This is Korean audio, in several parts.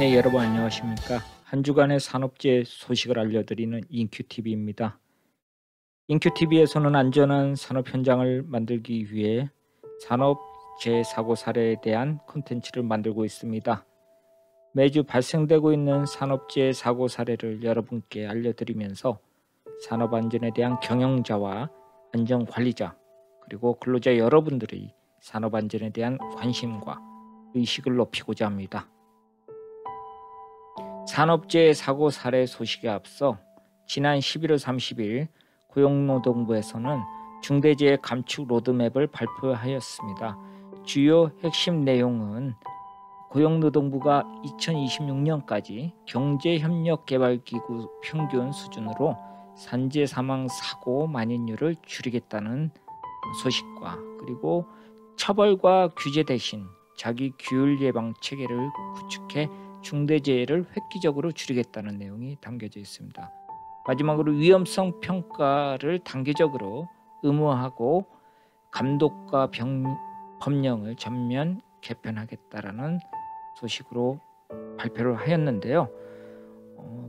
네, 여러분 안녕하십니까? 한 주간의 산업재해 소식을 알려드리는 인큐TV입니다. 인큐TV에서는 안전한 산업 현장을 만들기 위해 산업재해 사고 사례에 대한 콘텐츠를 만들고 있습니다. 매주 발생되고 있는 산업재해 사고 사례를 여러분께 알려드리면서 산업안전에 대한 경영자와 안전관리자 그리고 근로자 여러분들의 산업안전에 대한 관심과 의식을 높이고자 합니다. 산업재해 사고 사례 소식에 앞서 지난 11월 30일 고용노동부에서는 중대재해 감축 로드맵을 발표하였습니다. 주요 핵심 내용은 고용노동부가 2026년까지 경제협력개발기구 평균 수준으로 산재 사망 사고 만인율을 줄이겠다는 소식과 그리고 처벌과 규제 대신 자기 규율 예방 체계를 구축해 중대재해를 획기적으로 줄이겠다는 내용이 담겨져 있습니다. 마지막으로 위험성 평가를 단계적으로 의무화하고 감독과 법령을 전면 개편하겠다라는 소식으로 발표를 하였는데요.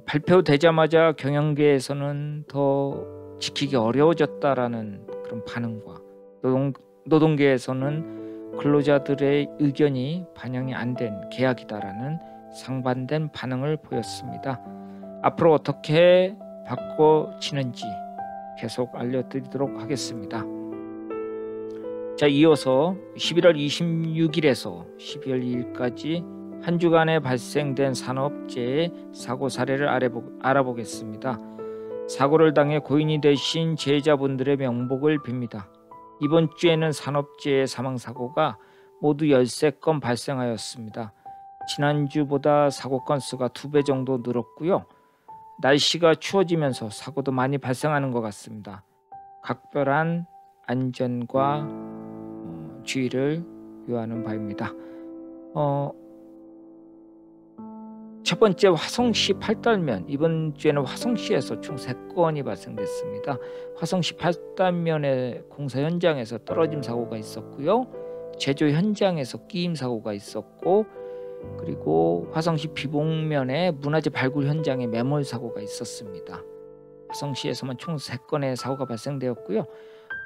발표되자마자 경영계에서는 더 지키기 어려워졌다라는 그런 반응과 노동계에서는 근로자들의 의견이 반영이 안 된 계약이다라는 상반된 반응을 보였습니다. 앞으로 어떻게 바꿔지는지 계속 알려드리도록 하겠습니다. 자, 이어서 11월 26일에서 12월 2일까지 한 주간에 발생된 산업재해 사고 사례를 알아보겠습니다. 사고를 당해 고인이 되신 재해자분들의 명복을 빕니다. 이번 주에는 산업재해 사망사고가 모두 13건 발생하였습니다. 지난주보다 사고 건수가 2배 정도 늘었고요. 날씨가 추워지면서 사고도 많이 발생하는 것 같습니다. 각별한 안전과 주의를 요하는 바입니다. 첫 번째 화성시 팔달면, 이번 주에는 화성시에서 총 3건이 발생됐습니다. 화성시 팔달면의 공사 현장에서 떨어짐 사고가 있었고요. 제조 현장에서 끼임 사고가 있었고, 그리고 화성시 비봉면의 문화재 발굴 현장에 매몰 사고가 있었습니다. 화성시에서만 총 3건의 사고가 발생되었고요.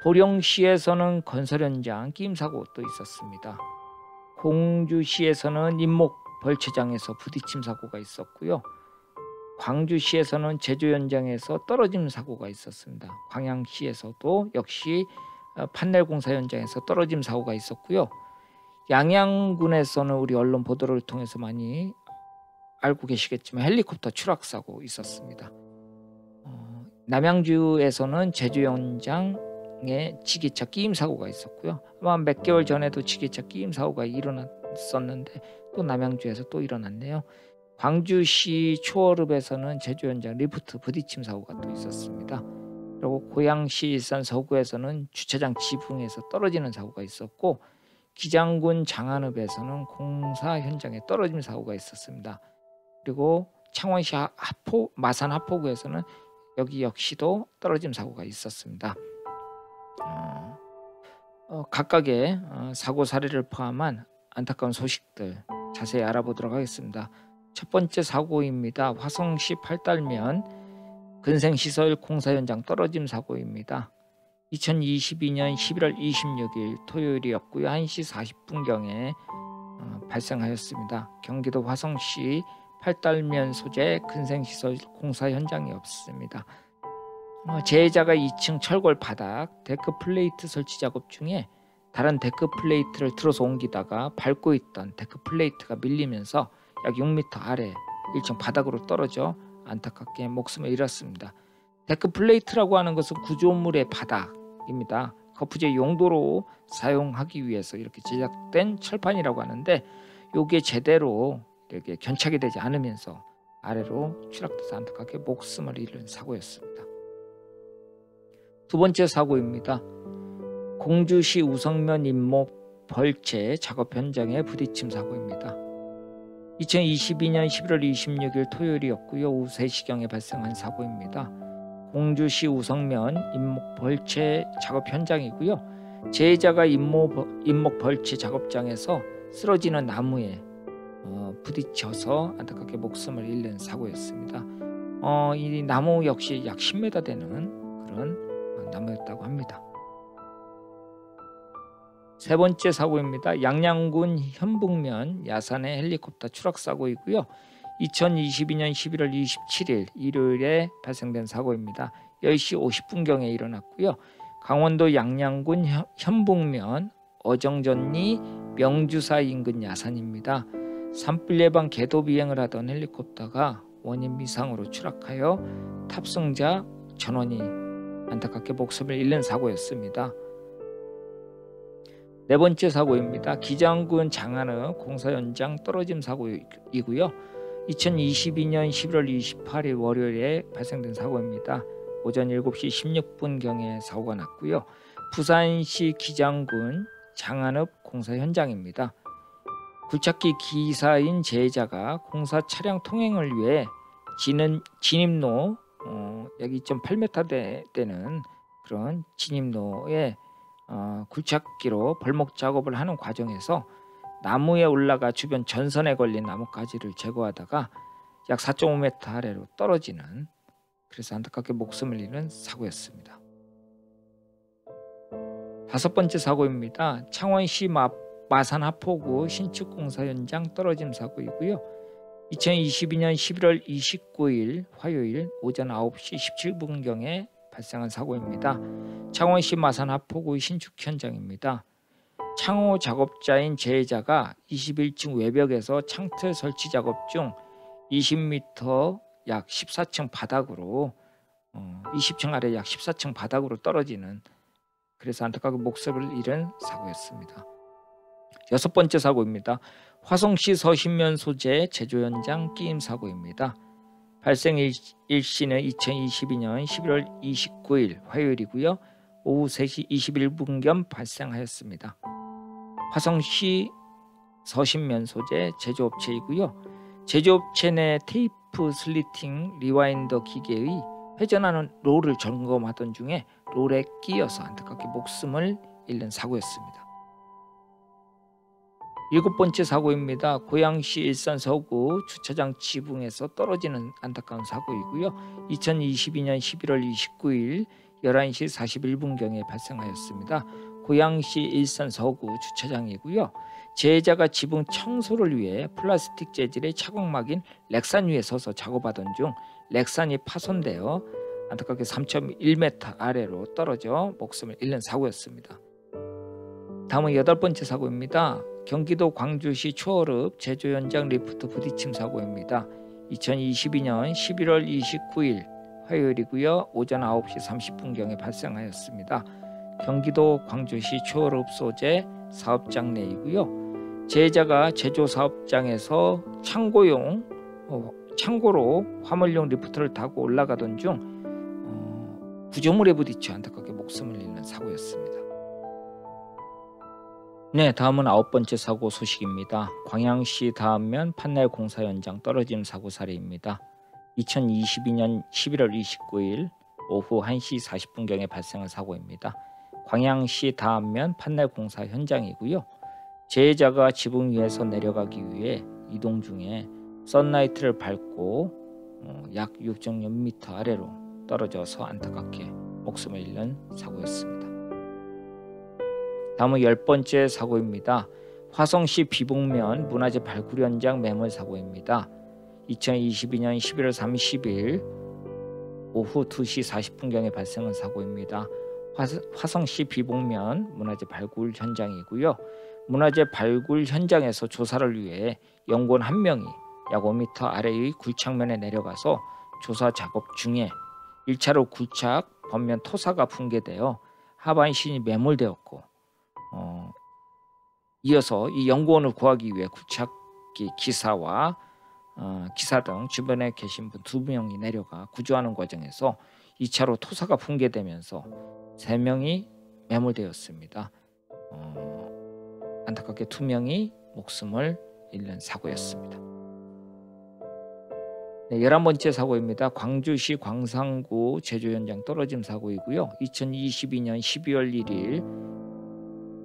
보령시에서는 건설 현장 끼임 사고도 있었습니다. 공주시에서는 임목 벌채장에서 부딪힘 사고가 있었고요. 광주시에서는 제조 현장에서 떨어짐 사고가 있었습니다. 광양시에서도 역시 판넬 공사 현장에서 떨어짐 사고가 있었고요. 양양군에서는 우리 언론 보도를 통해서 많이 알고 계시겠지만 헬리콥터 추락 사고 있었습니다. 남양주에서는 제조 현장에 지게차 끼임 사고가 있었고요. 아마 몇 개월 전에도 지게차 끼임 사고가 일어났었는데 또 남양주에서 또 일어났네요. 광주시 초월읍에서는 제조 현장 리프트 부딪힘 사고가 또 있었습니다. 그리고 고양시 일산 서구에서는 주차장 지붕에서 떨어지는 사고가 있었고, 기장군 장안읍에서는 공사 현장에 떨어짐 사고가 있었습니다. 그리고 창원시 마산 하포구에서는 여기 역시도 떨어짐 사고가 있었습니다. 각각의 사고 사례를 포함한 안타까운 소식들 자세히 알아보도록 하겠습니다. 첫 번째 사고입니다. 화성시 팔달면 근생시설 공사 현장 떨어짐 사고입니다. 2022년 11월 26일 토요일이었고요. 1시 40분경에 발생하였습니다. 경기도 화성시 팔달면 소재 근생시설 공사 현장이었습니다. 재해자가 2층 철골 바닥 데크 플레이트 설치 작업 중에 다른 데크 플레이트를 들어서 옮기다가 밟고 있던 데크 플레이트가 밀리면서 약 6m 아래 1층 바닥으로 떨어져 안타깝게 목숨을 잃었습니다. 데크 플레이트라고 하는 것은 구조물의 바닥입니다. 거푸제 용도로 사용하기 위해서 이렇게 제작된 철판이라고 하는데, 이게 제대로 이렇게 견착이 되지 않으면서 아래로 추락돼서 안타깝게 목숨을 잃은 사고였습니다. 두 번째 사고입니다. 공주시 우성면 임목 벌채 작업 현장의 부딪힘 사고입니다. 2022년 11월 26일 토요일이었고요. 오후 3시경에 발생한 사고입니다. 공주시 우성면 임목 벌채 작업 현장이고요. 재해자가 임목 벌채 작업장에서 쓰러지는 나무에 부딪혀서 안타깝게 목숨을 잃는 사고였습니다. 이 나무 역시 약 10m 되는 그런 나무였다고 합니다. 세 번째 사고입니다. 양양군 현북면 야산의 헬리콥터 추락 사고이고요. 2022년 11월 27일 일요일에 발생된 사고입니다. 10시 50분경에 일어났고요. 강원도 양양군 현북면 어정전리 명주사 인근 야산입니다. 산불 예방 궤도 비행을 하던 헬리콥터가 원인 미상으로 추락하여 탑승자 전원이 안타깝게 목숨을 잃는 사고였습니다. 네 번째 사고입니다. 기장군 장안읍 공사 현장 떨어짐 사고이고요. 2022년 11월 28일 월요일에 발생된 사고입니다. 오전 7시 16분경에 사고가 났고요. 부산시 기장군 장안읍 공사 현장입니다. 굴착기 기사인 제자가 공사 차량 통행을 위해 진입로 약 2.8m 되는 그런 진입로에 굴착기로 벌목 작업을 하는 과정에서 나무에 올라가 주변 전선에 걸린 나뭇가지를 제거하다가 약 4.5m 아래로 떨어지는, 그래서 안타깝게 목숨을 잃은 사고였습니다. 다섯 번째 사고입니다. 창원시 마산 하포구 신축공사 현장 떨어짐 사고이고요. 2022년 11월 29일 화요일 오전 9시 17분경에 발생한 사고입니다. 창원시 마산 하포구 신축 현장입니다. 창호 작업자인 제자가 21층 외벽에서 창틀 설치 작업 중 20m 약 14층 바닥으로 20층 아래 약 14층 바닥으로 떨어지는, 그래서 안타깝게 목숨을 잃은 사고였습니다. 여섯 번째 사고입니다. 화성시 서신면 소재 제조 현장 끼임 사고입니다. 발생 일시는 2022년 11월 29일 화요일이고요. 오후 3시 21분경 발생하였습니다. 화성시 서신면 소재 제조업체이고요. 제조업체 내 테이프 슬리팅 리와인더 기계의 회전하는 롤을 점검하던 중에 롤에 끼어서 안타깝게 목숨을 잃는 사고였습니다. 일곱 번째 사고입니다. 고양시 일산 서구 주차장 지붕에서 떨어지는 안타까운 사고이고요. 2022년 11월 29일 11시 41분경에 발생하였습니다. 고양시 일산 서구 주차장이고요. 제자가 지붕 청소를 위해 플라스틱 재질의 차광막인 렉산 위에 서서 작업하던 중 렉산이 파손되어 안타깝게 3.1m 아래로 떨어져 목숨을 잃는 사고였습니다. 다음은 여덟 번째 사고입니다. 경기도 광주시 초월읍 제조 현장 리프트 부딪힘 사고입니다. 2022년 11월 29일 화요일이고요. 오전 9시 30분경에 발생하였습니다. 경기도 광주시 초월읍 소재 사업장 내이고요. 제자가 제조 사업장에서 창고로 화물용 리프트를 타고 올라가던 중 구조물에 부딪혀 안타깝게 목숨을 잃는 사고였습니다. 네, 다음은 아홉 번째 사고 소식입니다. 광양시 다음면 판넬 공사 현장 떨어짐 사고 사례입니다. 2022년 11월 29일 오후 1시 40분경에 발생한 사고입니다. 광양시 다음면 판넬 공사 현장이고요. 제자가 지붕 위에서 내려가기 위해 이동 중에 썬라이트를 밟고 약 6.6m 아래로 떨어져서 안타깝게 목숨을 잃는 사고였습니다. 다음은 열 번째 사고입니다. 화성시 비봉면 문화재 발굴 현장 매몰 사고입니다. 2022년 11월 30일 오후 2시 40분경에 발생한 사고입니다. 화성시 비봉면 문화재 발굴 현장이고요. 문화재 발굴 현장에서 조사를 위해 연구원 한 명이 약 5m 아래의 굴착면에 내려가서 조사 작업 중에 1차로 굴착 번면 토사가 붕괴되어 하반신이 매몰되었고 이어서 이 연구원을 구하기 위해 굴착기 기사와 기사 등 주변에 계신 분 2명이 내려가 구조하는 과정에서 2차로 토사가 붕괴되면서 3명이 매몰되었습니다. 안타깝게 2명이 목숨을 잃는 사고였습니다. 네, 11번째 사고입니다. 광주시 광산구 제조 현장 떨어짐 사고이고요. 2022년 12월 1일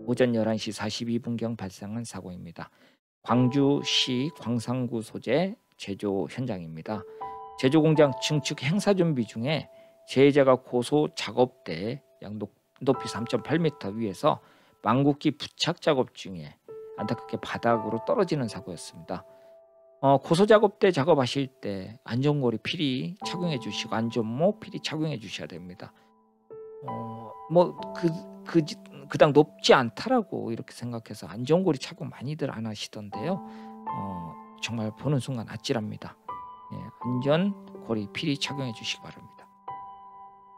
오전 11시 42분경 발생한 사고입니다. 광주시 광산구 소재 제조 현장입니다. 제조 공장 증축 행사 준비 중에 제자가 고소 작업대 약 높이 3.8m 위에서 망국기 부착 작업 중에 안타깝게 바닥으로 떨어지는 사고였습니다. 고소 작업대 작업하실 때 안전고리 필히 착용해 주시고 안전모 필히 착용해 주셔야 됩니다. 그닥 높지 않다라고 이렇게 생각해서 안전고리 착용 많이들 안 하시던데요. 정말 보는 순간 아찔합니다. 예, 안전고리 필히 착용해 주시기 바랍니다.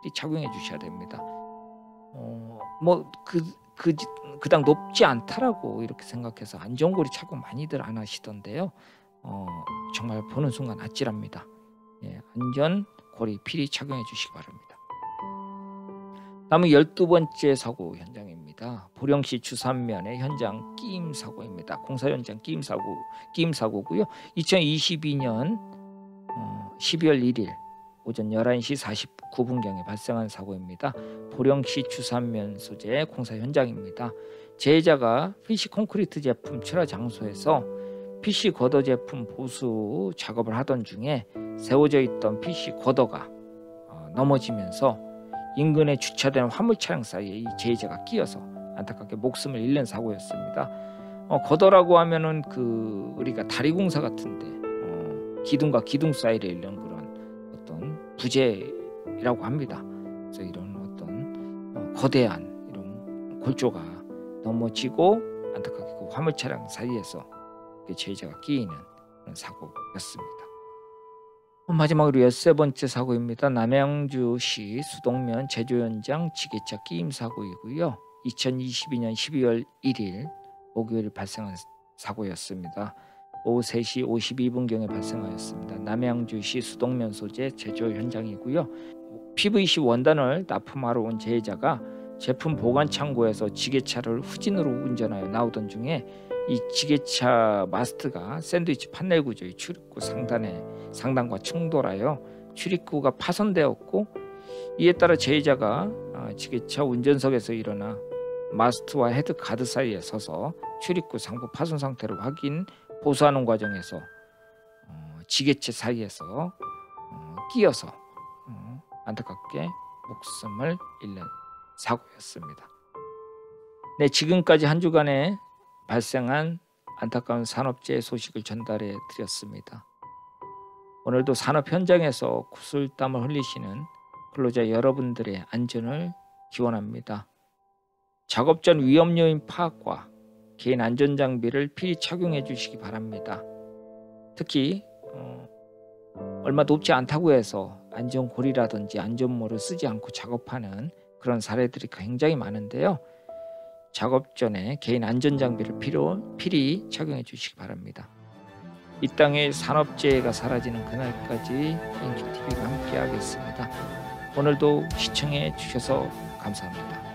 필히 착용해 주셔야 됩니다. 그닥 높지 않다라고 이렇게 생각해서 안전고리 착용 많이들 안 하시던데요. 정말 보는 순간 아찔합니다. 예, 안전고리 필히 착용해 주시기 바랍니다. 다음은 12번째 사고 현장입니다. 보령시 주산면의 현장 끼임 사고입니다. 공사 현장 끼임 사고고요. 2022년 12월 1일 오전 11시 49분경에 발생한 사고입니다. 보령시 주산면 소재 공사 현장입니다. 제자가 PC 콘크리트 제품 출하 장소에서 PC 쿼더 제품 보수 작업을 하던 중에 세워져 있던 PC 쿼더가 넘어지면서 인근에 주차된 화물 차량 사이에 이 제자가 끼어서 안타깝게 목숨을 잃는 사고였습니다. 쿼더라고 하면은 우리가 다리 공사 같은데 기둥과 기둥 사이를 잇는 그런 어떤 부재라고 합니다. 그래서 이런 어떤 거대한 이런 골조가 넘어지고 안타깝게 그 화물 차량 사이에서 제자가 끼이는 그런 사고였습니다. 마지막으로 13번째 사고입니다. 남양주시 수동면 제조 현장 지게차 끼임 사고이고요. 2022년 12월 1일 목요일 발생한 사고였습니다. 오후 3시 52분경에 발생하였습니다. 남양주시 수동면 소재 제조 현장이고요. PVC 원단을 납품하러 온 제자가 제품 보관 창고에서 지게차를 후진으로 운전하여 나오던 중에 이 지게차 마스트가 샌드위치 판넬 구조의 출입구 상단과 충돌하여 출입구가 파손되었고, 이에 따라 제자가 지게차 운전석에서 일어나 마스트와 헤드 가드 사이에 서서 출입구 상부 파손 상태를 보수하는 과정에서 지게차 사이에서 끼어서 안타깝게 목숨을 잃는 사고였습니다. 네, 지금까지 한 주간에 발생한 안타까운 산업재해 소식을 전달해 드렸습니다. 오늘도 산업 현장에서 구슬땀을 흘리시는 근로자 여러분들의 안전을 기원합니다. 작업 전 위험 요인 파악과 개인 안전 장비를 필히 착용해 주시기 바랍니다. 특히 얼마 높지 않다고 해서 안전고리라든지 안전모를 쓰지 않고 작업하는 그런 사례들이 굉장히 많은데요. 작업 전에 개인 안전장비를 필히 착용해 주시기 바랍니다. 이 땅의 산업재해가 사라지는 그날까지 인큐TV가 함께 하겠습니다. 오늘도 시청해 주셔서 감사합니다.